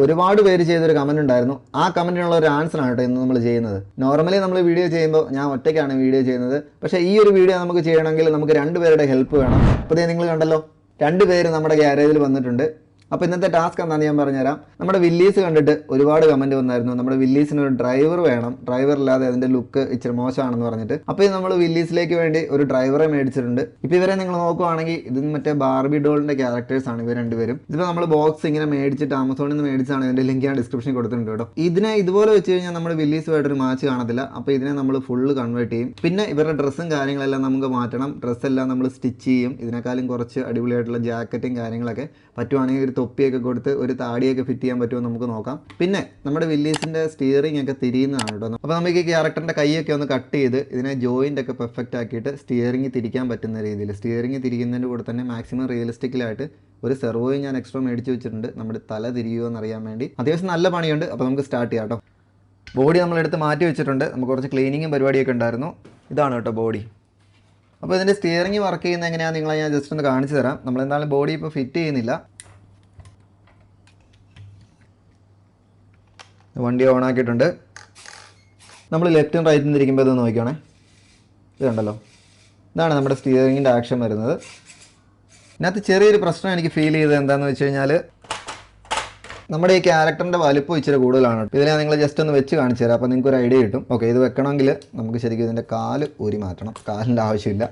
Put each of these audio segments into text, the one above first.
ഒരുപാട് പേര് ചെയ്തൊരു കമന്റ് ഉണ്ടായിരുന്നു. ആ കമന്റിനുള്ള ഒരു ആൻസർ ആണ് കേട്ടോ ഇന്ന് നമ്മൾ ചെയ്യുന്നത്. നോർമലി നമ്മൾ വീഡിയോ ചെയ്യുമ്പോൾ ഞാൻ ഒറ്റയ്ക്കാണ് വീഡിയോ ചെയ്യുന്നത്. പക്ഷേ ഈ ഒരു വീഡിയോ നമുക്ക് ചെയ്യണമെങ്കിൽ നമുക്ക് 2 പേരുടെ ഹെൽപ്പ് വേണം. അപ്പോൾ നിങ്ങൾ കണ്ടല്ലോ, 2 പേര് നമ്മുടെ ഗ്യാരേജിൽ വന്നിട്ടുണ്ട്. അപ്പോൾ ഇന്നത്തെ ടാസ്ക് എന്താണെന്ന് ഞാൻ പറഞ്ഞുതരാം. നമ്മുടെ വില്ലീസ് കണ്ടിട്ട് ഒരുപാട് കമൻറ്റ് വന്നായിരുന്നു. നമ്മുടെ വില്ലീസിന് ഒരു ഡ്രൈവർ വേണം, ഡ്രൈവർ ഇല്ലാതെ അതിൻ്റെ ലുക്ക് ഇച്ചിരി മോശമാണെന്ന് പറഞ്ഞിട്ട്. അപ്പോൾ നമ്മൾ വില്ലീസിലേക്ക് വേണ്ടി ഒരു ഡ്രൈവറെ മേടിച്ചിട്ടുണ്ട്. ഇപ്പോൾ ഇവരെ നിങ്ങൾ നോക്കുവാണെങ്കിൽ ഇത് മറ്റേ ബാർബി ഡോളിൻ്റെ ക്യാരക്ടേഴ്സാണ് ഇവർ 2 പേരും. ഇതിപ്പോൾ നമ്മൾ ബോക്സ് ഇങ്ങനെ മേടിച്ചിട്ട് ആമസോണിൽ നിന്ന് മേടിച്ചാണ്. ഇതിൻ്റെ ലിങ്ക് ഞാൻ ഡിസ്ക്രിപ്ഷനിൽ കൊടുത്തിട്ടുണ്ട് കേട്ടോ. ഇതിനെ ഇതുപോലെ വെച്ച് കഴിഞ്ഞാൽ നമ്മുടെ വില്ലീസുമായിട്ടൊരു മാച്ച് കാണത്തില്ല. അപ്പോൾ ഇതിനെ നമ്മൾ ഫുള്ള് കൺവേർട്ട് ചെയ്യും. പിന്നെ ഇവരുടെ ഡ്രസ്സും കാര്യങ്ങളെല്ലാം നമുക്ക് മാറ്റണം. ഡ്രസ്സെല്ലാം നമ്മൾ സ്റ്റിച്ച് ചെയ്യും. ഇതിനേക്കാളും കുറച്ച് അടിപൊളിയായിട്ടുള്ള ജാക്കറ്റും കാര്യങ്ങളൊക്കെ പറ്റുവാണെങ്കിൽ ഒരു തൊപ്പിയൊക്കെ കൊടുത്ത് ഒരു താടിയൊക്കെ ഫിറ്റ് ചെയ്യാൻ പറ്റുമോ നമുക്ക് നോക്കാം. പിന്നെ നമ്മുടെ വില്ലീസിൻ്റെ സ്റ്റിയറിംഗ് ഒക്കെ തിരിയുന്നതാണ് കേട്ടോ. അപ്പോൾ നമുക്ക് ഈ ക്യാരക്ടറിൻ്റെ കൈയൊക്കെ ഒന്ന് കട്ട് ചെയ്ത് ഇതിനെ ജോയിൻ്റ് ഒക്കെ പെർഫെക്റ്റ് ആക്കിയിട്ട് സ്റ്റിയറിംഗ് തിരിക്കാൻ പറ്റുന്ന രീതിയിൽ സ്റ്റിയറിംഗ് തിരിക്കുന്നതിൻ്റെ കൂടെ തന്നെ മാക്സിമം റിയലിസ്റ്റിക്കലായിട്ട് ഒരു സെർവോയും ഞാൻ എക്സ്ട്രാ മേടിച്ച് വെച്ചിട്ടുണ്ട്. നമ്മുടെ തല തിരിയുമോ എന്നറിയാൻ വേണ്ടി. അത്യാവശ്യം നല്ല പണിയുണ്ട്. അപ്പോൾ നമുക്ക് സ്റ്റാർട്ട് ചെയ്യാം കേട്ടോ. ബോഡി നമ്മളെടുത്ത് മാറ്റി വെച്ചിട്ടുണ്ട്. നമുക്ക് കുറച്ച് ക്ലീനിങ്ങും പരിപാടിയൊക്കെ ഉണ്ടായിരുന്നു. ഇതാണ് കേട്ടോ ബോഡി. അപ്പോൾ ഇതിൻ്റെ സ്റ്റിയറിംഗ് വർക്ക് ചെയ്യുന്നത് എങ്ങനെയാണ് നിങ്ങളെ ഞാൻ ജസ്റ്റ് ഒന്ന് കാണിച്ചു തരാം. നമ്മളെന്തായാലും ബോഡി ഇപ്പോൾ ഫിറ്റ് ചെയ്യുന്നില്ല. വണ്ടി ഓൺ ആക്കിയിട്ടുണ്ട്. നമ്മൾ ലെഫ്റ്റും റൈറ്റും തിരിക്കുമ്പോൾ ഇത് നോക്കിയാണേ, ഇത് കണ്ടല്ലോ, ഇതാണ് നമ്മുടെ സ്റ്റിയറിങ്ങിൻ്റെ ആക്ഷൻ വരുന്നത്. ഇതിനകത്ത് ചെറിയൊരു പ്രശ്നം എനിക്ക് ഫീൽ ചെയ്തത് എന്താണെന്ന് വെച്ച് കഴിഞ്ഞാൽ നമ്മുടെ ഈ ക്യാരക്ടറിൻ്റെ വലിപ്പം ഇച്ചിരി കൂടുതലാണ്. ഇതിനെ നിങ്ങൾ ജസ്റ്റ് ഒന്ന് വെച്ച് കാണിച്ചു തരാം. അപ്പോൾ നിങ്ങൾക്ക് ഒരു ഐഡിയ കിട്ടും. ഓക്കെ, ഇത് വെക്കണമെങ്കിൽ നമുക്ക് ശരിക്കും ഇതിൻ്റെ കാല് ഊരി മാറ്റണം. കാലിൻ്റെ ആവശ്യമില്ല,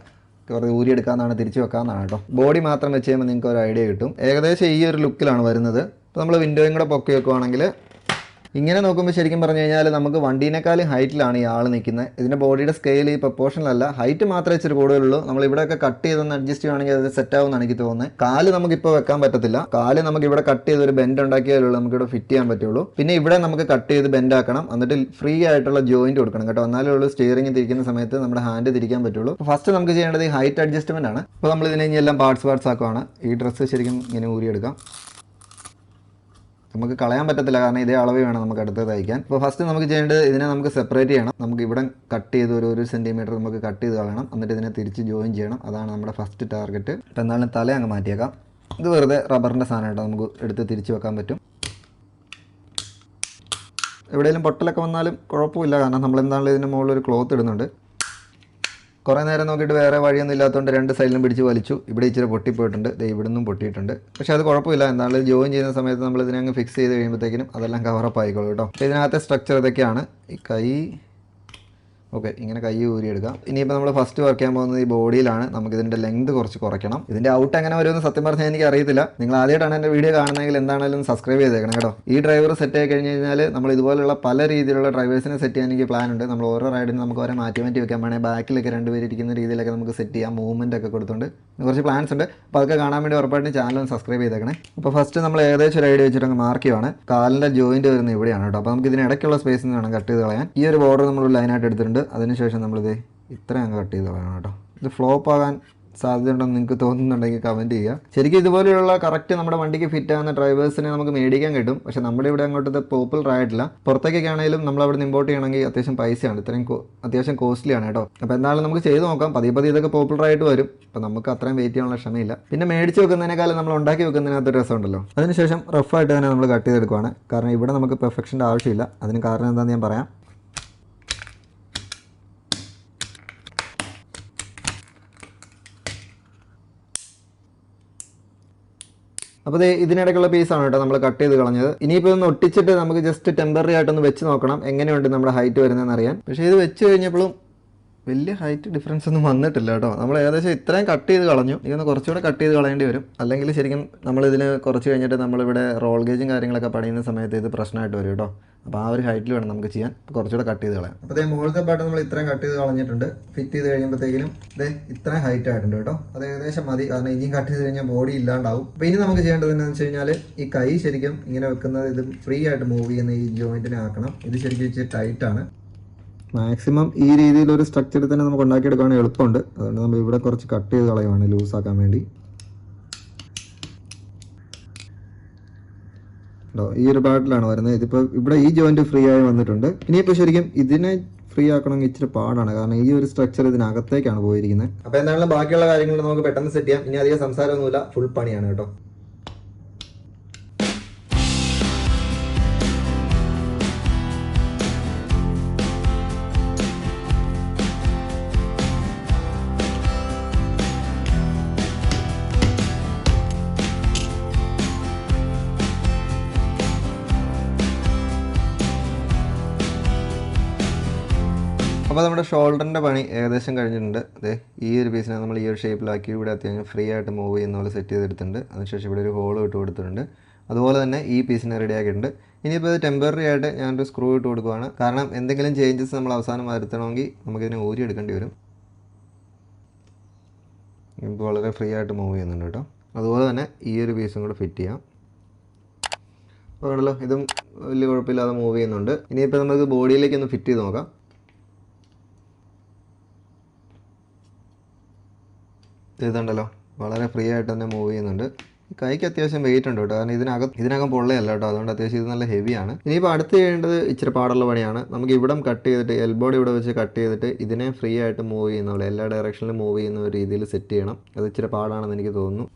കുറേ ഊരി എടുക്കാമെന്നാണ്, തിരിച്ച് വെക്കാമെന്നാണ് കേട്ടോ. ബോഡി മാത്രം വെച്ച് കഴിയുമ്പോൾ നിങ്ങൾക്ക് ഒരു ഐഡിയ കിട്ടും. ഏകദേശം ഈ ഒരു ലുക്കിലാണ് വരുന്നത്. അപ്പോൾ നമ്മൾ വിൻഡോയും കൂടെ പൊക്കി വെക്കുവാണെങ്കിൽ ഇങ്ങനെ നോക്കുമ്പോൾ ശരിക്കും പറഞ്ഞു കഴിഞ്ഞാൽ നമുക്ക് വണ്ടീനേക്കാളും ഹൈറ്റിലാണ് ഈ ആൾ നിൽക്കുന്നത്. ഇതിൻ്റെ ബോഡിയുടെ സ്കെയിൽ ഈ പ്രൊപ്പോർഷനല്ല, ഹൈറ്റ് മാത്രമേ ഇച്ചിരി കൂടുതലുള്ളൂ. നമ്മൾ ഇവിടെയൊക്കെ കട്ട് ചെയ്തൊന്ന് അഡ്ജസ്റ്റ് ചെയ്യുകയാണെങ്കിൽ അത് സെറ്റ് ആവുമെന്നാണ് എനിക്ക് തോന്നുന്നത്. കാല് നമുക്കിപ്പോൾ വെക്കാൻ പറ്റത്തില്ല. കാല് നമുക്ക് ഇവിടെ കട്ട് ചെയ്ത് ഒരു ബെൻഡ് ഉണ്ടാക്കിയാലേ നമുക്കിവിടെ ഫിറ്റ് ചെയ്യാൻ പറ്റുള്ളൂ. പിന്നെ ഇവിടെ നമുക്ക് കട്ട് ചെയ്ത് ബെൻഡ് ആക്കണം. എന്നിട്ട് ഫ്രീ ആയിട്ടുള്ള ജോയിന്റ് കൊടുക്കണം കേട്ടോ. എന്നാലേ ഉള്ളൂ സ്റ്റിയറിംഗ് തിരിക്കുന്ന സമയത്ത് നമ്മുടെ ഹാൻഡ് തിരിക്കാൻ പറ്റുള്ളൂ. ഫസ്റ്റ് നമുക്ക് ചെയ്യേണ്ടത് ഈ ഹൈറ്റ് അഡ്ജസ്റ്റ്മെന്റ് ആണ്. അപ്പോൾ നമ്മൾ ഇതിനെ എല്ലാം പാർട്സ് ആക്കുവാണ്. ഈ ഡ്രസ്സ് ശരിക്കും ഇങ്ങനെ ഊരിയെടുക്കാം. നമുക്ക് കളയാൻ പറ്റത്തില്ല, കാരണം ഇതേ അളവ് വേണം നമുക്ക് അടുത്ത് തയ്ക്കാൻ. അപ്പോൾ ഫസ്റ്റ് നമുക്ക് ചെയ്യേണ്ടത് ഇതിനെ നമുക്ക് സെപ്പറേറ്റ് ചെയ്യണം. നമുക്ക് ഇവിടെ കട്ട് ചെയ്ത് ഒരു സെൻറ്റിമീറ്റർ നമുക്ക് കട്ട് ചെയ്ത് കളയണം. എന്നിട്ട് ഇതിനെ തിരിച്ച് ജോയിൻ ചെയ്യണം. അതാണ് നമ്മുടെ ഫസ്റ്റ് ടാർഗറ്റ്. അപ്പോൾ എന്നാലും തല അങ്ങ് മാറ്റിയേക്കാം. ഇത് വെറുതെ റബ്ബറിൻ്റെ സാധനം കേട്ടോ, നമുക്ക് എടുത്ത് തിരിച്ച് വെക്കാൻ പറ്റും. എവിടെയെങ്കിലും പൊട്ടലൊക്കെ വന്നാലും കുഴപ്പമില്ല, കാരണം നമ്മളെന്താണെങ്കിലും ഇതിൻ്റെ മുകളിൽ ഒരു ക്ലോത്ത് ഇടുന്നുണ്ട്. കുറേ നേരം നോക്കിയിട്ട് വേറെ വഴിയൊന്നും ഇല്ലാത്തതുകൊണ്ട് 2 സൈഡിലും പിടിച്ച് വലിച്ചു. ഇവിടെ ഇച്ചിരി പൊട്ടിപ്പോയിട്ടുണ്ട്, ഇവിടെ നിന്നും പൊട്ടിയിട്ടുണ്ട്. പക്ഷേ അത് കുഴപ്പമില്ല. എന്താണെങ്കിലും ജോയിൻ ചെയ്യുന്ന സമയത്ത് നമ്മൾ ഇതിനെ അങ്ങ് ഫിക്സ് ചെയ്ത് കഴിയുമ്പോഴത്തേക്കും അതെല്ലാം കവറപ്പ് ആയിക്കോളൂ കേട്ടോ. അപ്പോൾ ഇതിനകത്തെ സ്ട്രക്ചർ ഇതൊക്കെയാണ്. ഈ കൈ ഓക്കെ, ഇങ്ങനെ കൈ ഊരിയെടുക്കാം. ഇനിയിപ്പോൾ നമ്മൾ ഫസ്റ്റ് വർക്ക് ചെയ്യാൻ പോകുന്നത് ഈ ബോഡിയിലാണ്. നമുക്ക് ഇതിൻ്റെ ലെങ്ത് കുറച്ച് കുറയ്ക്കണം. ഇതിൻ്റെ ഔട്ട് എങ്ങനെ വരുമെന്ന് സത്യം പറഞ്ഞാൽ എനിക്ക് അറിയത്തില്ല. നിങ്ങൾ ആദ്യമായിട്ടാണ് എൻ്റെ വീഡിയോ കാണുന്നതെങ്കിൽ എന്താണെങ്കിലും സബ്സ്ക്രൈബ് ചെയ്തേക്കണം കേട്ടോ. ഈ ഡ്രൈവർ സെറ്റ് ആയി കഴിഞ്ഞ് കഴിഞ്ഞാൽ നമ്മൾ ഇതുപോലുള്ള പല രീതിയിലുള്ള ഡ്രൈവേഴ്സിനെ സെറ്റ് ചെയ്യാൻ എനിക്ക് പ്ലാൻ ഉണ്ട്. നമ്മൾ ഓരോ റൈഡിന് നമുക്ക് ഓരോ മാറ്റി വെക്കാൻ വേണമെങ്കിൽ ബാക്കിലൊക്കെ 2 പേര് ഇരിക്കുന്ന രീതിയിലൊക്കെ നമുക്ക് സെറ്റ് ചെയ്യാം. മൂവ്മെൻ്റ് ഒക്കെ കൊടുത്തുകൊണ്ട് കുറച്ച് പ്ലാൻസ് ഉണ്ട്. അപ്പോൾ അതൊക്കെ കാണാൻ വേണ്ടി ഉറപ്പായിട്ടും ചാനൽ ഒന്ന് സബ്സ്ക്രൈബ് ചെയ്തേക്കണേ. അപ്പോൾ ഫസ്റ്റ് നമ്മൾ ഏകദേശം ഒരു ഐഡിയ വെച്ചിട്ട് അങ്ങ് മാർക്ക് ചെയ്യുവാണ്. കാലിൻ്റെ ജോയിൻറ്റ് വരുന്നത് ഇവിടെയാണ് കേട്ടോ. അപ്പോൾ നമുക്ക് ഇതിനിടയ്ക്കുള്ള സ്പേസിൽ നിന്ന് വേണം കട്ട് ചെയ്ത് കളയാൻ. ഈ ഒരു ബോർഡർ നമ്മൾ ലൈനായിട്ട് എടുത്തിട്ടുണ്ട്. അതിനുശേഷം നമ്മളിത് ഇത്രയും അങ്ങ് കട്ട് ചെയ്ത് കളയണം കേട്ടോ. ഇത് ഫ്ലോപ്പ് ആകാൻ സാധ്യതയുണ്ടെന്ന് നിങ്ങൾക്ക് തോന്നുന്നുണ്ടെങ്കിൽ കമൻറ്റ് ചെയ്യുക. ശരിക്കും ഇതുപോലെയുള്ള കറക്റ്റ് നമ്മുടെ വണ്ടിക്ക് ഫിറ്റ് ആകുന്ന ഡ്രൈവേഴ്സിനെ നമുക്ക് മേടിക്കാൻ കിട്ടും. പക്ഷേ നമ്മുടെ ഇവിടെ അങ്ങോട്ടത് പോപ്പുലർ ആയിട്ടില്ല. പുറത്തേക്കൊക്കെ ആണെങ്കിലും നമ്മളവിടെ നിന്ന് ഇമ്പോർട്ട് ചെയ്യണമെങ്കിൽ അത്യാവശ്യം പൈസയാണ്. ഇത്രയും അത്യാവശ്യം കോസ്റ്റ്ലിയാണ് കേട്ടോ. അപ്പോൾ എന്തായാലും നമുക്ക് ചെയ്ത് നോക്കാം. പതിയെ ഇതൊക്കെ പോപ്പുലർ ആയിട്ട് വരും. അപ്പോൾ നമുക്ക് അത്രയും വെയിറ്റ് ചെയ്യാനുള്ള ക്ഷമയില്ല. പിന്നെ മേടിച്ച് വെക്കുന്നതിനേക്കാളും നമ്മൾ ഉണ്ടാക്കി വെക്കുന്നതിനകത്ത് രസമുണ്ടല്ലോ. അതിനുശേഷം റഫായിട്ട് തന്നെ നമ്മൾ കട്ട് ചെയ്തെടുക്കുവാണ്. കാരണം ഇവിടെ നമുക്ക് പെർഫെക്ഷൻ്റെ ആവശ്യമില്ല. അതിന് കാരണം എന്താണെന്ന് ഞാൻ പറയാം. അപ്പോൾ ഇതിനിടയ്ക്കുള്ള പീസാണ് കേട്ടോ നമ്മൾ കട്ട് ചെയ്ത് കളഞ്ഞത്. ഇനിയിപ്പോൾ ഒന്ന് ഒട്ടിച്ചിട്ട് നമുക്ക് ജസ്റ്റ് ടെമ്പററി ആയിട്ടൊന്ന് വെച്ച് നോക്കണം എങ്ങനെയുണ്ട് നമ്മുടെ ഹൈറ്റ് വരുന്നതെന്ന് അറിയാൻ. പക്ഷേ ഇത് വെച്ച് കഴിഞ്ഞപ്പോഴും വലിയ ഹൈറ്റ് ഡിഫറൻസ് ഒന്നും വന്നിട്ടില്ല കേട്ടോ. നമ്മൾ ഏകദേശം ഇത്രയും കട്ട് ചെയ്ത് കളഞ്ഞു. ഇതൊന്ന് കുറച്ചുകൂടെ കട്ട് ചെയ്ത് കളയേണ്ടി വരും. അല്ലെങ്കിൽ ശരിക്കും നമ്മളിതിന് കുറച്ച് കഴിഞ്ഞിട്ട് നമ്മളിവിടെ റോൾ ഗേജും കാര്യങ്ങളൊക്കെ പണിയുന്ന സമയത്ത് ഇത് പ്രശ്നമായിട്ട് വരും കേട്ടോ. അപ്പോൾ ആ ഒരു ഹൈറ്റിൽ വേണം നമുക്ക് ചെയ്യാൻ. കുറച്ചുകൂടെ കട്ട് ചെയ്ത് കളയാം. അപ്പോൾ മുകളിലത്തെ പാട്ട് നമ്മൾ ഇത്രയും കട്ട് ചെയ്ത് കളഞ്ഞിട്ടുണ്ട്. ഫിറ്റ് ചെയ്ത് കഴിയുമ്പോഴത്തേക്കും ഇത്രയും ഹൈറ്റ് ആയിട്ടുണ്ട് കേട്ടോ. അത് ഏകദേശം മതി, കാരണം ഇനിയും കട്ട് ചെയ്ത് കഴിഞ്ഞാൽ ബോഡി ഇല്ലാണ്ടാവും. അപ്പോൾ ഇനി നമുക്ക് ചെയ്യേണ്ടത് എന്താണെന്ന് വെച്ച് കഴിഞ്ഞാൽ ഈ കൈ ശരിക്കും ഇങ്ങനെ വെക്കുന്നത് ഇത് ഫ്രീ ആയിട്ട് മൂവ് ചെയ്യുന്ന ഈ ജോയിൻറ്റിനെ ആക്കണം. ഇത് ശരിക്കും ഇച്ചിരി ടൈറ്റാണ്. മാക്സിമം ഈ രീതിയിലൊരു സ്ട്രക്ചറിൽ തന്നെ നമുക്ക് ഉണ്ടാക്കിയെടുക്കുകയാണെങ്കിൽ എളുപ്പമുണ്ട്. അതുകൊണ്ട് നമ്മൾ ഇവിടെ കുറച്ച് കട്ട് ചെയ്ത് കളയുവാണ് ലൂസാക്കാൻ വേണ്ടി. ഈ ഒരു പാട്ടിലാണ് വരുന്നത്. ഇതിപ്പോൾ ഇവിടെ ഈ ജോയിന്റ് ഫ്രീ ആയി വന്നിട്ടുണ്ട്. ഇനിയിപ്പോൾ ശരിക്കും ഇതിനെ ഫ്രീ ആക്കണമെങ്കിൽ ഇച്ചിരി പാടാണ്, കാരണം ഈ ഒരു സ്ട്രക്ചർ ഇതിനകത്തേക്കാണ് പോയിരിക്കുന്നത്. അപ്പോൾ എന്താണെങ്കിലും ബാക്കിയുള്ള കാര്യങ്ങൾ നമുക്ക് പെട്ടെന്ന് സെറ്റ് ചെയ്യാം. ഇനി അധികം സംസാരമൊന്നുമില്ല, ഫുൾ പണിയാണ് കേട്ടോ. അപ്പോൾ നമ്മുടെ ഷോൾഡറിൻ്റെ പണി ഏകദേശം കഴിഞ്ഞിട്ടുണ്ട്. അതെ ഈ ഒരു പീസിനെ നമ്മൾ ഈ ഒരു ഷേപ്പിലാക്കി ഇവിടെ അത്യാവശ്യം ഫ്രീ ആയിട്ട് മൂവ് ചെയ്യുന്ന പോലെ സെറ്റ് ചെയ്തെടുത്തിട്ടുണ്ട്. അതിനുശേഷം ഇവിടെ ഒരു ഹോൾ ഇട്ട് കൊടുത്തിട്ടുണ്ട്. അതുപോലെ തന്നെ ഈ പീസിനെ റെഡി ആക്കിയിട്ടുണ്ട്. ഇനിയിപ്പോൾ ഇത് ടെമ്പററി ആയിട്ട് ഞാനൊരു സ്ക്രൂ ഇട്ട് കൊടുക്കുകയാണ്. കാരണം എന്തെങ്കിലും ചേഞ്ചസ് നമ്മൾ അവസാനം വരുത്തണമെങ്കിൽ നമുക്കിതിനെ ഊരി എടുക്കേണ്ടി വരും. ഇപ്പോൾ വളരെ ഫ്രീ ആയിട്ട് മൂവ് ചെയ്യുന്നുണ്ട് കേട്ടോ. അതുപോലെ തന്നെ ഈ ഒരു പീസും കൂടെ ഫിറ്റ് ചെയ്യാം. അപ്പോൾ ആണല്ലോ ഇതും വലിയ കുഴപ്പമില്ലാതെ മൂവ് ചെയ്യുന്നുണ്ട്. ഇനിയിപ്പോൾ നമുക്ക് ബോഡിയിലേക്ക് ഒന്ന് ഫിറ്റ് ചെയ്ത് നോക്കാം. ഇതുണ്ടല്ലോ വളരെ ഫ്രീ ആയിട്ട് തന്നെ മൂവ് ചെയ്യുന്നുണ്ട്. കൈക്ക് അത്യാവശ്യം വെയിറ്റ് ഉണ്ട് കേട്ടോ. കാരണം ഇതിനകം പൊള്ളയല്ല കേട്ടോ. അതുകൊണ്ട് അത്യാവശ്യം ഇത് നല്ല ഹെവിയാണ്. ഇനിയിപ്പോൾ അടുത്ത് ചെയ്യേണ്ടത് ഇച്ചിരി പാടുള്ള പണിയാണ്. നമുക്ക് ഇവിടം കട്ട് ചെയ്തിട്ട് എൽബോഡ് ഇവിടെ വെച്ച് കട്ട് ചെയ്തിട്ട് ഇതിനെ ഫ്രീ ആയിട്ട് മൂവ് ചെയ്യുന്ന പോലെ എല്ലാ ഡയറക്ഷനിലും മൂവ് ചെയ്യുന്ന ഒരു രീതിയിൽ സെറ്റ് ചെയ്യണം. അത് ഇച്ചിരി പാടാണെന്ന് എനിക്ക് തോന്നുന്നു.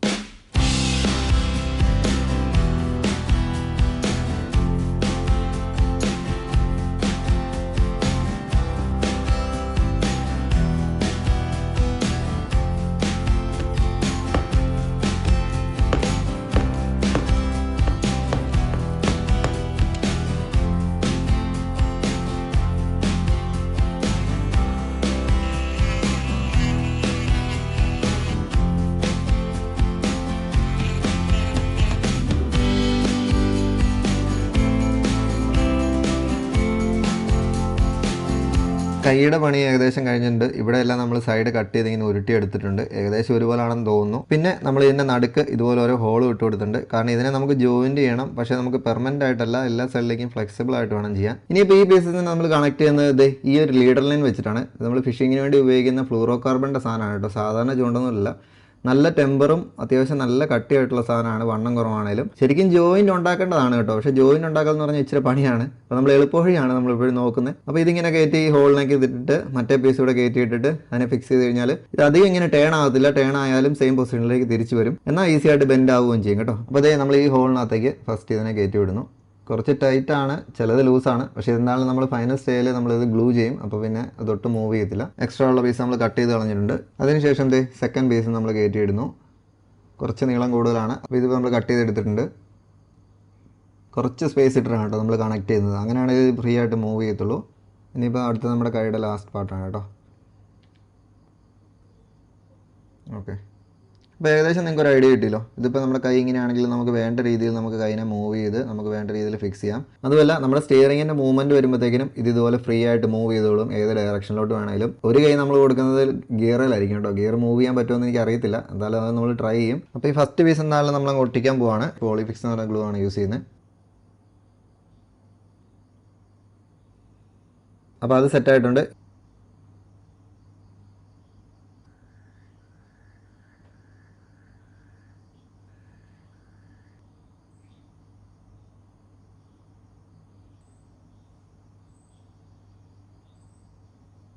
കൈയുടെ പണി ഏകദേശം കഴിഞ്ഞിട്ടുണ്ട്. ഇവിടെ എല്ലാം നമ്മൾ സൈഡ് കട്ട് ചെയ്ത് ഇങ്ങനെ ഉരുട്ടി എടുത്തിട്ടുണ്ട്. ഏകദേശം ഒരുപോലാണെന്ന് തോന്നുന്നു. പിന്നെ നമ്മൾ ഇതിൻ്റെ നടുക്ക് ഇതുപോലെ ഓരോ ഹോൾ ഇട്ട് കൊടുത്തിട്ടുണ്ട്. കാരണം ഇതിനെ നമുക്ക് ജോയിൻറ്റ് ചെയ്യണം. പക്ഷേ നമുക്ക് പെർമനൻ്റ് ആയിട്ടല്ല, എല്ലാ സൈഡിലേക്കും ഫ്ലെക്സിബിൾ ആയിട്ട് വേണം ചെയ്യാൻ. ഇനിയിപ്പോൾ ഈ പീസിൽ നമ്മൾ കണക്ട് ചെയ്യുന്നത് ഈ ഒരു ലീഡർ ലൈൻ വെച്ചിട്ടാണ്. നമ്മൾ ഫിഷിങ്ങിന് വേണ്ടി ഉപയോഗിക്കുന്ന ഫ്ലൂറോ കാർബണിൻ്റെ സാധനമാണ് കേട്ടോ. സാധാരണ ചൂണ്ടൊന്നുമില്ല. നല്ല ടെമ്പറും അത്യാവശ്യം നല്ല കട്ടിയായിട്ടുള്ള സാധനമാണ്. വണ്ണം കുറവാണേലും ശരിക്കും ജോയിൻറ്റ് ഉണ്ടാക്കേണ്ടതാണ് കേട്ടോ. പക്ഷേ ജോയിൻറ്റ് ഉണ്ടാക്കുക എന്ന് പറഞ്ഞാൽ ഇച്ചിരി പണിയാണ്. അപ്പോൾ നമ്മൾ എളുപ്പവഴിയാണ് നമ്മളിപ്പോഴും നോക്കുന്നത്. അപ്പോൾ ഇതിങ്ങനെ കയറ്റി ഈ ഹോളിനേക്ക് ഇതിട്ടിട്ട് മറ്റേ പീസ് കൂടെ കയറ്റി ഇട്ടിട്ട് അതിനെ ഫിക്സ് ചെയ്ത് കഴിഞ്ഞാൽ ഇത് അധികം ഇങ്ങനെ ടേൺ ആകത്തില്ല. ടേൺ ആയാലും സെയിം പൊസിഷനിലേക്ക് തിരിച്ചു വരും. എന്നാൽ ഈസി ആയിട്ട് ബെൻഡ് ആവുകയും ചെയ്യും കേട്ടോ. അപ്പോൾ അതേ നമ്മൾ ഈ ഹോളിനകത്തേക്ക് ഫസ്റ്റ് ഇതിനെ കയറ്റി വിടുന്നു. കുറച്ച് ടൈറ്റാണ്, ചിലത് ലൂസാണ്. പക്ഷേ എന്നാലും നമ്മൾ ഫൈനൽ സ്റ്റേജിൽ നമ്മളിത് ഗ്ലൂ ചെയ്യും. അപ്പോൾ പിന്നെ അതൊട്ടും മൂവ് ചെയ്യത്തില്ല. എക്സ്ട്രാ ഉള്ള പീസ് നമ്മൾ കട്ട് ചെയ്ത് കളഞ്ഞിട്ടുണ്ട്. അതിനുശേഷം സെക്കൻഡ് പീസ് നമ്മൾ കയറ്റി ഇടുന്നു. കുറച്ച് നീളം കൂടുതലാണ്. അപ്പോൾ ഇതിപ്പോൾ നമ്മൾ കട്ട് ചെയ്തെടുത്തിട്ടുണ്ട്. കുറച്ച് സ്പേസ് ഇട്ടിട്ടാണ് കേട്ടോ നമ്മൾ കണക്ട് ചെയ്യുന്നത്. അങ്ങനെയാണെങ്കിൽ ഫ്രീ ആയിട്ട് മൂവ് ചെയ്യത്തുള്ളൂ. ഇനിയിപ്പോൾ അടുത്ത നമ്മുടെ കൈയുടെ ലാസ്റ്റ് പാർട്ടാണ് കേട്ടോ. ഓക്കെ, അപ്പോൾ ഏകദേശം നിങ്ങൾക്ക് ഒരു ഐഡിയ കിട്ടിയല്ലോ. ഇതിപ്പോൾ നമ്മുടെ കൈ ഇങ്ങനെയാണെങ്കിൽ നമുക്ക് വേണ്ട രീതിയിൽ നമുക്ക് കൈനെ മൂവ് ചെയ്ത് നമുക്ക് വേണ്ട രീതിയിൽ ഫിക്സ് ചെയ്യാം. അതുമല്ല നമ്മുടെ സ്റ്റിയറിങ്ങിൻ്റെ മൂവ്മെൻറ്റ് വരുമ്പോഴത്തേക്കിനും ഇതുപോലെ ഫ്രീ ആയിട്ട് മൂവ് ചെയ്തോളും. ഏത് ഡയറക്ഷനിലോട്ട് വേണമെങ്കിലും. ഒരു കൈ നമ്മൾ കൊടുക്കുന്നത് ഗിയറിലായിരിക്കും കേട്ടോ. ഗിയർ മൂവ് ചെയ്യാൻ പറ്റുമെന്ന് എനിക്ക് അറിയത്തില്ല. എന്തായാലും അത് നമ്മൾ ട്രൈ ചെയ്യും. അപ്പോൾ ഈ ഫസ്റ്റ് പീസ് എന്തായാലും നമ്മൾ ഒട്ടിക്കാൻ പോവാണ്. പോളിഫിക്സ് എന്ന് പറയുന്ന ഗ്ലൂ ആണ് യൂസ് ചെയ്യുന്നത്. അപ്പോൾ അത് സെറ്റായിട്ടുണ്ട്.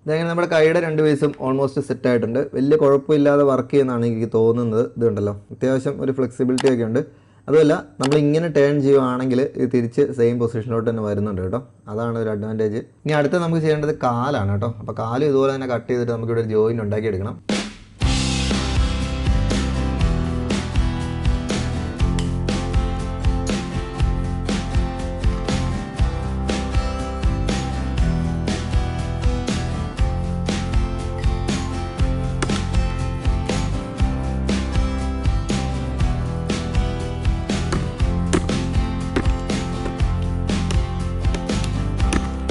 ഇതങ്ങനെ നമ്മുടെ കൈയുടെ രണ്ട് പീസും ഓൾമോസ്റ്റ് സെറ്റ് ആയിട്ടുണ്ട്. വലിയ കുഴപ്പമില്ലാതെ വർക്ക് ചെയ്യുന്നതാണ് എനിക്ക് തോന്നുന്നത്. ഇതുണ്ടല്ലോ അത്യാവശ്യം ഒരു ഫ്ലെക്സിബിലിറ്റി ഒക്കെ ഉണ്ട്. അതുമല്ല നമ്മൾ ഇങ്ങനെ ടേൺ ചെയ്യുവാണെങ്കിൽ ഇത് തിരിച്ച് സെയിം പൊസിഷനിലോട്ട് തന്നെ വരുന്നുണ്ട് കേട്ടോ. അതാണ് ഒരു അഡ്വാൻറ്റേജ്. ഇനി അടുത്ത് നമുക്ക് ചെയ്യേണ്ടത് കാലാണ് കേട്ടോ. അപ്പോൾ കാലും ഇതുപോലെ തന്നെ കട്ട് ചെയ്തിട്ട് നമുക്കിവിടെ ഒരു ജോയിൻറ്റ് ഉണ്ടാക്കിയെടുക്കണം.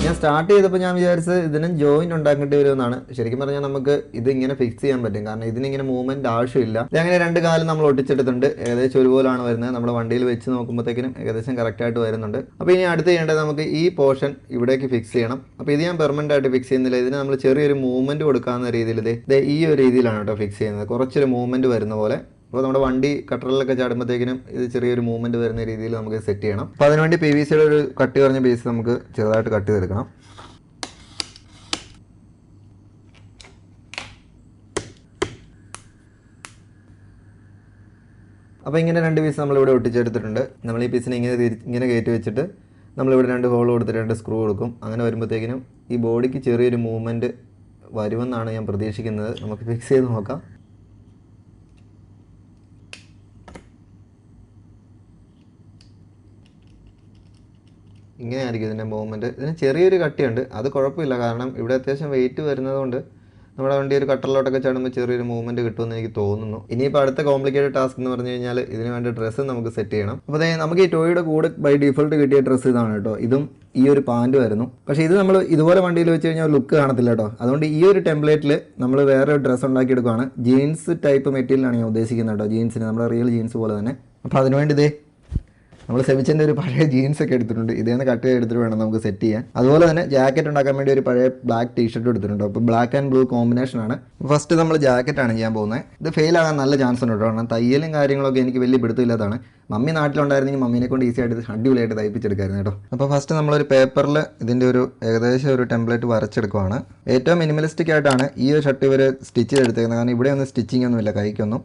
ഞാൻ സ്റ്റാർട്ട് ചെയ്തപ്പോൾ ഞാൻ വിചാരിച്ചത് ഇതിനും ജോയിൻറ്റ് ഉണ്ടാക്കേണ്ടി വരുമെന്നാണ്. ശരിക്കും പറഞ്ഞാൽ നമുക്ക് ഇതിങ്ങനെ ഫിക്സ് ചെയ്യാൻ പറ്റും. കാരണം ഇതിനിങ്ങനെ മൂവ്മെൻറ്റ് ആവശ്യമില്ല. ഇതങ്ങനെ രണ്ട് കാലം നമ്മൾ ഒട്ടിച്ചെടുത്തിട്ടുണ്ട്. ഏകദേശം ഒരുപോലാണ് വരുന്നത്. നമ്മുടെ വണ്ടിയിൽ വെച്ച് നോക്കുമ്പോഴത്തേക്കിനും ഏകദേശം കറക്റ്റായിട്ട് വരുന്നുണ്ട്. അപ്പോൾ ഇനി അടുത്ത് ചെയ്യേണ്ടത് നമുക്ക് ഈ പോർഷൻ ഇവിടേക്ക് ഫിക്സ് ചെയ്യണം. അപ്പോൾ ഇത് ഞാൻ പെർമനൻ്റ് ആയിട്ട് ഫിക്സ് ചെയ്യുന്നില്ല. ഇതിന് നമ്മൾ ചെറിയൊരു മൂവ്മെൻറ്റ് കൊടുക്കാവുന്ന രീതിയിൽ ഈ ഒരു രീതിയിലാണ് കേട്ടോ ഫിക്സ് ചെയ്യുന്നത്. കുറച്ചൊരു മൂവ്മെൻറ്റ് വരുന്ന പോലെ. അപ്പോൾ നമ്മുടെ വണ്ടി കട്ടറിലൊക്കെ ചാടുമ്പോഴത്തേക്കിനും ഇത് ചെറിയൊരു മൂവ്മെൻറ്റ് വരുന്ന രീതിയിൽ നമുക്ക് സെറ്റ് ചെയ്യണം. അപ്പോൾ അതിനുവേണ്ടി PVCയുടെ ഒരു കട്ടി കുറഞ്ഞ പീസ് നമുക്ക് ചെറുതായിട്ട് കട്ട് ചെയ്തെടുക്കണം. അപ്പോൾ ഇങ്ങനെ രണ്ട് പീസ് നമ്മളിവിടെ ഒട്ടിച്ചെടുത്തിട്ടുണ്ട്. നമ്മൾ ഈ പീസിനെ ഇങ്ങനെ കയറ്റി വെച്ചിട്ട് നമ്മളിവിടെ രണ്ട് ഹോൾ കൊടുത്തിട്ട് രണ്ട് സ്ക്രൂ കൊടുക്കും. അങ്ങനെ വരുമ്പോഴത്തേക്കിനും ഈ ബോഡിക്ക് ചെറിയൊരു മൂവ്മെൻറ്റ് വരുമെന്നാണ് ഞാൻ പ്രതീക്ഷിക്കുന്നത്. നമുക്ക് ഫിക്സ് ചെയ്ത് നോക്കാം. ഇങ്ങനെയായിരിക്കും ഇതിൻ്റെ മൂവ്മെൻറ്റ്. ഇതിന് ചെറിയൊരു കട്ടിയുണ്ട്, അത് കുഴപ്പമില്ല. കാരണം ഇവിടെ അത്യാവശ്യം വെയിറ്റ് വരുന്നതുകൊണ്ട് നമ്മുടെ വണ്ടി ഒരു കട്ടറിലോട്ടൊക്കെ ചാടുമ്പോൾ ചെറിയൊരു മൂവ്മെൻറ്റ് കിട്ടുമെന്ന് എനിക്ക് തോന്നുന്നു. ഇനിയിപ്പോൾ അടുത്ത കോംപ്ലിക്കേറ്റഡ് ടാസ്ക് എന്ന് പറഞ്ഞു കഴിഞ്ഞാൽ ഇതിന് വേണ്ട ഡ്രസ്സ് നമുക്ക് സെറ്റ് ചെയ്യണം. അപ്പോൾ നമുക്ക് ഈ ടോയുടെ കൂടെ ബൈ ഡിഫോൾട്ട് കിട്ടിയ ഡ്രസ്സ് ഇതാണ് കേട്ടോ. ഇതും ഈ ഒരു പാൻറ് വരുന്നു. പക്ഷേ ഇത് നമ്മൾ ഇതുപോലെ വണ്ടിയിൽ വെച്ച് കഴിഞ്ഞാൽ ലുക്ക് കാണത്തില്ല കേട്ടോ. അതുകൊണ്ട് ഈ ഒരു ടെംപ്ലേറ്റിൽ നമ്മൾ വേറെ ഒരു ഡ്രസ്സ് ഉണ്ടാക്കിയെടുക്കുകയാണ്. ജീൻസ് ടൈപ്പ് മെറ്റീരിയലാണ് ഞാൻ ഉദ്ദേശിക്കുന്നത് കേട്ടോ. ജീൻസിന് നമ്മുടെ റിയൽ ജീൻസ് പോലെ തന്നെ. അപ്പോൾ അതിനുവേണ്ടി നമ്മൾ സെമിച്ചൻ്റെ ഒരു പഴയ ജീൻസൊക്കെ എടുത്തിട്ടുണ്ട്. ഇതേന്ന് കട്ട് ചെയ്ത് എടുത്തിട്ട് വേണം നമുക്ക് സെറ്റ് ചെയ്യാൻ. അതുപോലെ തന്നെ ജാക്കറ്റ് ഉണ്ടാക്കാൻ വേണ്ടി ഒരു പഴയ ബ്ലാക്ക് ടീഷർട്ട് എടുത്തിട്ടുണ്ട്. അപ്പോൾ ബ്ലാക്ക് ആൻഡ് ബ്ലൂ കോമ്പിനേഷനാണ്. ഫസ്റ്റ് നമ്മൾ ജാക്കറ്റാണ് ചെയ്യാൻ പോകുന്നത്. ഇത് ഫെയിൽ ആകാൻ നല്ല ചാൻസ് ഉണ്ട് കേട്ടോ. കാരണം തയ്യലും കാര്യങ്ങളൊക്കെ എനിക്ക് വലിയ പിടുത്തമില്ലാത്തതാണ്. മമ്മി നാട്ടിലുണ്ടായിരുന്നെങ്കിൽ മമ്മീനെ കൊണ്ട് ഈസി ആയിട്ട് അടിപൊളിയായിട്ട് തയ്പ്പിച്ചെടുക്കായിരുന്നു കേട്ടോ. അപ്പോൾ ഫസ്റ്റ് നമ്മളൊരു പേപ്പറിൽ ഇതിൻ്റെ ഒരു ഏകദേശം ഒരു ടെംപ്ലേറ്റ് വരച്ചെടുക്കുവാണ്. ഏറ്റവും മിനിമലിസ്റ്റിക് ആയിട്ടാണ് ഈ ഒരു ഷർട്ട് ഇവർ സ്റ്റിച്ച് ചെയ്തെടുത്തേക്കുന്നത്. കാരണം ഇവിടെ ഒന്നും സ്റ്റിച്ചിങ് ഒന്നുമില്ല കൈക്കൊന്നും.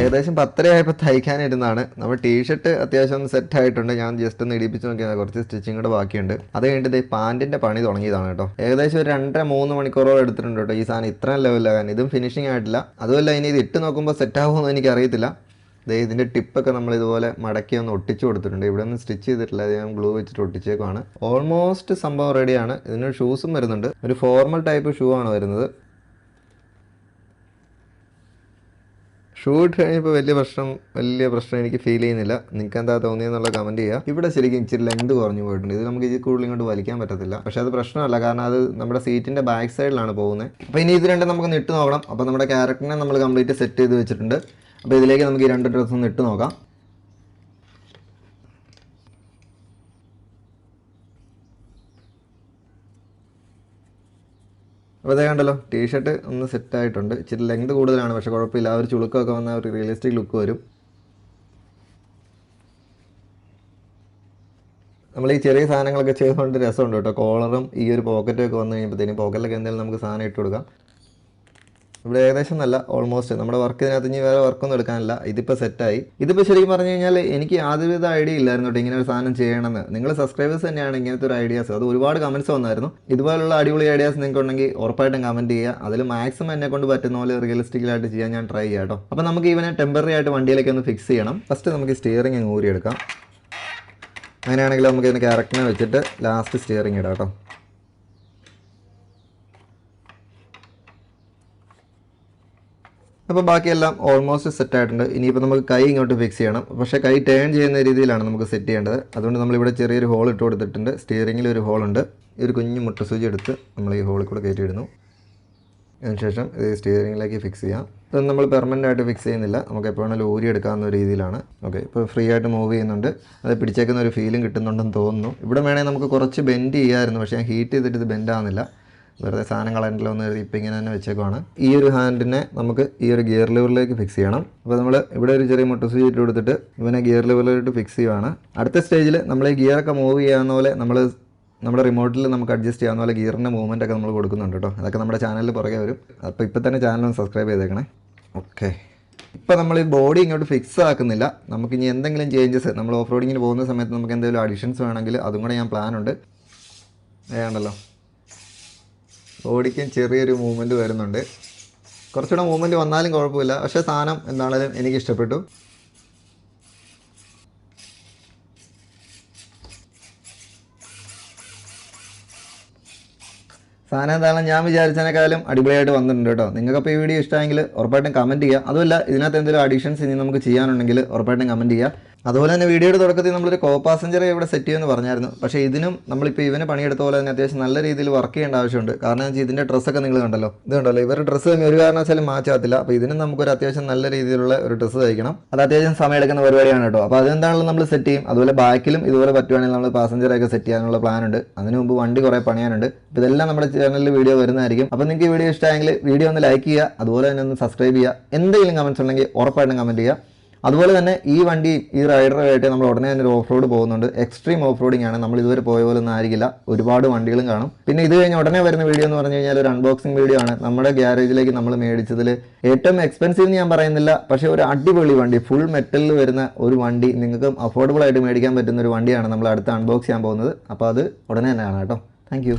ഏകദേശം 10:30 ആയപ്പോൾ തയ്ക്കാനിരുന്നാണ്. നമ്മൾ ടീഷർട്ട് അത്യാവശ്യം ഒന്ന് സെറ്റ് ആയിട്ടുണ്ട്. ഞാൻ ജസ്റ്റ് ഒന്ന് ഇടിപ്പിച്ച് നോക്കിയാൽ കുറച്ച് സ്റ്റിച്ചിങ് കൂടെ ബാക്കിയുണ്ട്. അത് കഴിഞ്ഞിട്ട് പാൻറ്റിൻ്റെ പണി തുടങ്ങിയതാണ് കേട്ടോ. ഏകദേശം ഒരു 2.5-3 മണിക്കൂറോളം എടുത്തിട്ടുണ്ട് കേട്ടോ ഈ സാധനം ഇത്രയും ലെവലിലാകാൻ. ഇതും ഫിനിഷിംഗ് ആയിട്ടില്ല. അതുമല്ല ഇനി ഇത് ഇട്ട് നോക്കുമ്പോൾ സെറ്റ് ആകുമെന്ന് എനിക്കറിയത്തില്ല. ഇതിൻ്റെ ടിപ്പൊക്കെ നമ്മൾ ഇതുപോലെ മടക്കി ഒന്ന് ഒട്ടിച്ചു കൊടുത്തിട്ടുണ്ട്. ഇവിടെ ഒന്നും സ്റ്റിച്ച് ചെയ്തിട്ടില്ല, അത് ഞാൻ ഗ്ലൂ വെച്ചിട്ട് ഒട്ടിച്ചേക്കാണ്. ഓൾമോസ്റ്റ് സംഭവം റെഡിയാണ്. ഇതിനൊരു ഷൂസും വരുന്നുണ്ട്. ഒരു ഫോർമൽ ടൈപ്പ് ഷൂ ആണ് വരുന്നത്. ഷൂ ഇട്ട് കഴിഞ്ഞപ്പോൾ വലിയ പ്രശ്നം എനിക്ക് ഫീൽ ചെയ്യുന്നില്ല. നിങ്ങൾക്ക് എന്താ തോന്നിയെന്നുള്ള കമൻറ്റ് ചെയ്യുക. ഇവിടെ ശരിക്കും ഇച്ചിരി ലെങ്ത് കുറഞ്ഞു പോയിട്ടുണ്ട്. ഇത് നമുക്ക് ഇതിൽ കൂടുതൽ ഇങ്ങോട്ട് വലിക്കാൻ പറ്റത്തില്ല. പക്ഷേ അത് പ്രശ്നമല്ല, കാരണം അത് നമ്മുടെ സീറ്റിൻ്റെ ബാക്ക് സൈഡിലാണ് പോകുന്നത്. അപ്പോൾ ഇനി ഇത് രണ്ടും നമുക്ക് ഇട്ട് നോക്കണം. അപ്പോൾ നമ്മുടെ ക്യാരക്ടറിനെ നമ്മൾ കംപ്ലീറ്റ് സെറ്റ് ചെയ്ത് വെച്ചിട്ടുണ്ട്. അപ്പോൾ ഇതിലേക്ക് നമുക്ക് ഈ 2 ഡ്രസ്സൊന്ന് ഇട്ട് നോക്കാം. അപ്പോൾ അതേ കണ്ടല്ലോ, ടീഷർട്ട് ഒന്ന് സെറ്റായിട്ടുണ്ട്. ഇച്ചിരി ലെങ്ത് കൂടുതലാണ്, പക്ഷേ കുഴപ്പമില്ല. ആ ഒരു ചുളുക്കമൊക്കെ വന്നാൽ ഒരു റിയലിസ്റ്റിക് ലുക്ക് വരും. നമ്മൾ ഈ ചെറിയ സാധനങ്ങളൊക്കെ ചെയ്തുകൊണ്ട് രസമുണ്ട് കേട്ടോ. കോളറും ഈ ഒരു പോക്കറ്റൊക്കെ വന്നു കഴിയുമ്പോഴത്തേനും പോക്കറ്റിലൊക്കെ എന്തെങ്കിലും നമുക്ക് സാധനം ഇട്ട് കൊടുക്കാം. ഇവിടെ ഏകദേശം നല്ല ഓൾമോസ്റ്റ് നമ്മുടെ വർക്ക് ഇതിനകത്ത് ഇനി വേറെ വർക്കൊന്നും എടുക്കാനില്ല. ഇതിപ്പോൾ സെറ്റായി. ഇതിപ്പോൾ ശരിക്കും പറഞ്ഞു കഴിഞ്ഞാൽ എനിക്ക് യാതൊരുവിധ ഐഡിയ ഇല്ലായിരുന്നു കേട്ടോ ഇങ്ങനെ ഒരു സാധനം ചെയ്യണമെന്ന്. നിങ്ങൾ സബ്സ്ക്രൈബേഴ്സ് തന്നെയാണ് ഇങ്ങനത്തെ ഒരു ഐഡിയാസ്. അത് ഒരുപാട് കമൻറ്റ്സ് വന്നായിരുന്നു. ഇതുപോലുള്ള അടിപൊളി ഐഡിയാസ് നിങ്ങൾക്ക് ഉണ്ടെങ്കിൽ ഉറപ്പായിട്ടും കമൻറ്റ് ചെയ്യുക. അതിൽ മാക്സിമം എന്നെ കൊണ്ട് പറ്റുന്ന പോലെ റിയലിസ്റ്റിക്കലായിട്ട് ചെയ്യാൻ ഞാൻ ട്രൈ ചെയ്യാം കേട്ടോ. അപ്പോൾ നമുക്ക് ഇവനെ ടെമ്പററി ആയിട്ട് വണ്ടിയിലേക്ക് ഒന്ന് ഫിക്സ് ചെയ്യണം. ഫസ്റ്റ് നമുക്ക് സ്റ്റിയറിംഗ് അങ്ങ് ഊരിയെടുക്കാം. അങ്ങനെയാണെങ്കിൽ നമുക്ക് ഇതിന് ക്യാരക്ടറിനെ വെച്ചിട്ട് ലാസ്റ്റ് സ്റ്റിയറിംഗ് ഇടാം കേട്ടോ. അപ്പോൾ ബാക്കിയെല്ലാം ഓൾമോസ്റ്റ് സെറ്റ് ആയിട്ടുണ്ട്. ഇനിയിപ്പോൾ നമുക്ക് കൈ ഇങ്ങോട്ട് ഫിക്സ് ചെയ്യണം. പക്ഷേ കൈ ടേൺ ചെയ്യുന്ന രീതിയിലാണ് നമുക്ക് സെറ്റ് ചെയ്യേണ്ടത്. അതുകൊണ്ട് നമ്മളിവിടെ ചെറിയൊരു ഹോൾ ഇട്ട് കൊടുത്തിട്ടുണ്ട്. സ്റ്റിയറിങ്ങിൽ ഒരു ഹോളുണ്ട്. ഈ ഒരു കുഞ്ഞു മുട്ടസൂചി എടുത്ത് നമ്മൾ ഈ ഹോളിൽ കൂടെ കയറ്റിയിടുന്നു. അതിനുശേഷം ഇത് സ്റ്റിയറിങ്ങിലേക്ക് ഫിക്സ് ചെയ്യാം. ഇതൊന്നും നമ്മൾ പെർമനൻ്റ് ആയിട്ട് ഫിക്സ് ചെയ്യുന്നില്ല. നമുക്ക് എപ്പോഴാണെങ്കിലും ഊരി എടുക്കാവുന്ന രീതിയിലാണ്. ഓക്കെ, ഇപ്പോൾ ഫ്രീ ആയിട്ട് മൂവ് ചെയ്യുന്നുണ്ട്. അത് പിടിച്ചേക്കുന്ന ഒരു ഫീലും കിട്ടുന്നുണ്ടെന്ന് തോന്നുന്നു. ഇവിടെ വേണമെങ്കിൽ നമുക്ക് കുറച്ച് ബെൻഡ് ചെയ്യാമായിരുന്നു, പക്ഷേ ഞാൻ ഹീറ്റ് ചെയ്തിട്ട് ഇത് ബെൻഡ് ആവുന്നില്ല. വെറുതെ സാധനം കളയണ്ടല്ലോ എന്ന് കരുതി ഇപ്പം ഇങ്ങനെ തന്നെ വെച്ചേക്കുവാണ്. ഈ ഒരു ഹാൻഡിനെ നമുക്ക് ഈ ഒരു ഗിയർ ലിവറിലേക്ക് ഫിക്സ് ചെയ്യണം. അപ്പോൾ നമ്മൾ ഇവിടെ ഒരു ചെറിയ മുട്ടുസൂചി ഇട്ട് കൊടുത്തിട്ട് ഇവനെ ഗിയർ ലിവറിലോട്ട് ഫിക്സ് ചെയ്യുവാണ്. അടുത്ത സ്റ്റേജിൽ നമ്മൾ ഈ ഗിയറൊക്കെ മൂവ് ചെയ്യാവുന്ന പോലെ നമ്മുടെ റിമോട്ടിൽ നമുക്ക് അഡ്ജസ്റ്റ് ചെയ്യാവുന്ന പോലെ ഗിയറിൻ്റെ മൂവ്മെൻ്റ് ഒക്കെ നമ്മൾ കൊടുക്കുന്നുണ്ട് കേട്ടോ. അതൊക്കെ നമ്മുടെ ചാനലിൽ പുറകെ വരും. അപ്പോൾ ഇപ്പോൾ തന്നെ ചാനൽ ഒന്ന് സബ്സ്ക്രൈബ് ചെയ്തേക്കണേ. ഓക്കെ, ഇപ്പോൾ നമ്മൾ ഈ ബോഡി ഇങ്ങോട്ട് ഫിക്സ് ആക്കുന്നില്ല. നമുക്കിനി എന്തെങ്കിലും ചേഞ്ചസ് നമ്മൾ ഓഫ് റോഡിങ്ങിന് പോകുന്ന സമയത്ത് നമുക്ക് എന്തെങ്കിലും അഡീഷൻസ് വേണമെങ്കിൽ അതും കൂടെ ഞാൻ പ്ലാനുണ്ട്. വേണ്ടല്ലോ, ബോഡിക്കും ചെറിയൊരു മൂവ്മെൻറ്റ് വരുന്നുണ്ട്. കുറച്ചുകൂടെ മൂവ്മെൻറ്റ് വന്നാലും കുഴപ്പമില്ല. പക്ഷേ സാധനം എന്താണെങ്കിലും എനിക്ക് ഇഷ്ടപ്പെട്ടു. സാധനം എന്തായാലും ഞാൻ വിചാരിച്ചതിനേക്കാളും അടിപൊളിയായിട്ട് വന്നിട്ടുണ്ട് കേട്ടോ. നിങ്ങൾക്കപ്പോൾ ഈ വീഡിയോ ഇഷ്ടമെങ്കിൽ ഉറപ്പായിട്ടും കമൻറ്റ് ചെയ്യുക. അതുമല്ല ഇതിനകത്ത് എന്തെങ്കിലും അഡീഷൻസ് ഇനി നമുക്ക് ചെയ്യാനുണ്ടെങ്കിൽ ഉറപ്പായിട്ടും കമൻറ്റ് ചെയ്യുക. അതുപോലെ തന്നെ വീഡിയോയുടെ തുടക്കത്തിൽ നമ്മളൊരു കോ പാസഞ്ചറെ ഇവിടെ സെറ്റ് ചെയ്യുമെന്ന് പറഞ്ഞായിരുന്നു. പക്ഷേ ഇതിനും നമ്മളിപ്പോൾ ഇവന് പണിയെടുത്ത പോലെ തന്നെ അത്യാവശ്യം നല്ല രീതിയിൽ വർക്ക് ചെയ്യേണ്ട ആവശ്യമുണ്ട്. കാരണം വെച്ചാൽ ഇതിൻ്റെ ഡ്രസ്സൊക്കെ നിങ്ങൾ കണ്ടല്ലോ, ഇത് കണ്ടല്ലോ, ഇവരുടെ ഡ്രസ്സ് ഒരു കാരണവശാലും മാച്ചാകത്തില്ല. അപ്പോൾ ഇതിനും നമുക്കൊരു അത്യാവശ്യം നല്ല രീതിയിലുള്ള ഒരു ഡ്രസ്സ് തയ്ക്കണം. അത് അത്യാവശ്യം സമയം എടുക്കുന്ന പരിപാടിയാണ് കേട്ടോ. അപ്പോൾ അതെന്താണെങ്കിലും നമ്മൾ സെറ്റ് ചെയ്യും. അതുപോലെ ബാക്കിലും ഇതുപോലെ പറ്റുവാണെങ്കിൽ നമ്മൾ പാസഞ്ചറൊക്കെ സെറ്റ് ചെയ്യാനുള്ള പ്ലാനുണ്ട്. അതിന് മുമ്പ് വണ്ടി കുറേ പണിയാനുണ്ട്. അപ്പോൾ ഇതെല്ലാം നമ്മുടെ ചാനലിൽ വീഡിയോ വരുന്നതായിരിക്കും. അപ്പോൾ നിങ്ങൾക്ക് ഈ വീഡിയോ ഇഷ്ടമായെങ്കിൽ വീഡിയോ ഒന്ന് ലൈക്ക് ചെയ്യുക. അതുപോലെ തന്നെ ഒന്ന് സബ്സ്ക്രൈബ് ചെയ്യുക. എന്തെങ്കിലും കമൻറ്റ്സ് ഉണ്ടെങ്കിൽ ഉറപ്പായിട്ടും കമൻറ്റ് ചെയ്യുക. അതുപോലെ തന്നെ ഈ വണ്ടി ഈ റൈഡറുമായിട്ട് നമ്മൾ ഉടനെ തന്നെ ഒരു ഓഫ് റോഡ് പോകുന്നുണ്ട്. എക്സ്ട്രീം ഓഫ് റോഡിംഗ് ആണ്. നമ്മൾ ഇതുവരെ പോയ പോലെ ഒന്നും ആയിരിക്കില്ല. ഒരുപാട് വണ്ടികളും കാണും. പിന്നെ ഇത് കഴിഞ്ഞ് ഉടനെ വരുന്ന വീഡിയോ എന്ന് പറഞ്ഞു കഴിഞ്ഞാൽ ഒരു അൺബോക്സിംഗ് വീഡിയോ ആണ്. നമ്മുടെ ഗ്യാരേജിലേക്ക് നമ്മൾ മേടിച്ചതിൽ ഏറ്റവും എക്സ്പെൻസീവ് എന്ന് ഞാൻ പറയുന്നില്ല, പക്ഷേ ഒരു അടിപൊളി വണ്ടി, ഫുൾ മെറ്റലിൽ വരുന്ന ഒരു വണ്ടി, നിങ്ങൾക്ക് അഫോർഡബിൾ ആയിട്ട് മേടിക്കാൻ പറ്റുന്ന ഒരു വണ്ടിയാണ് നമ്മൾ അടുത്ത് അൺബോക്സ് ചെയ്യാൻ പോകുന്നത്. അപ്പോൾ അത് ഉടനെ തന്നെ കാണാം കേട്ടോ. താങ്ക്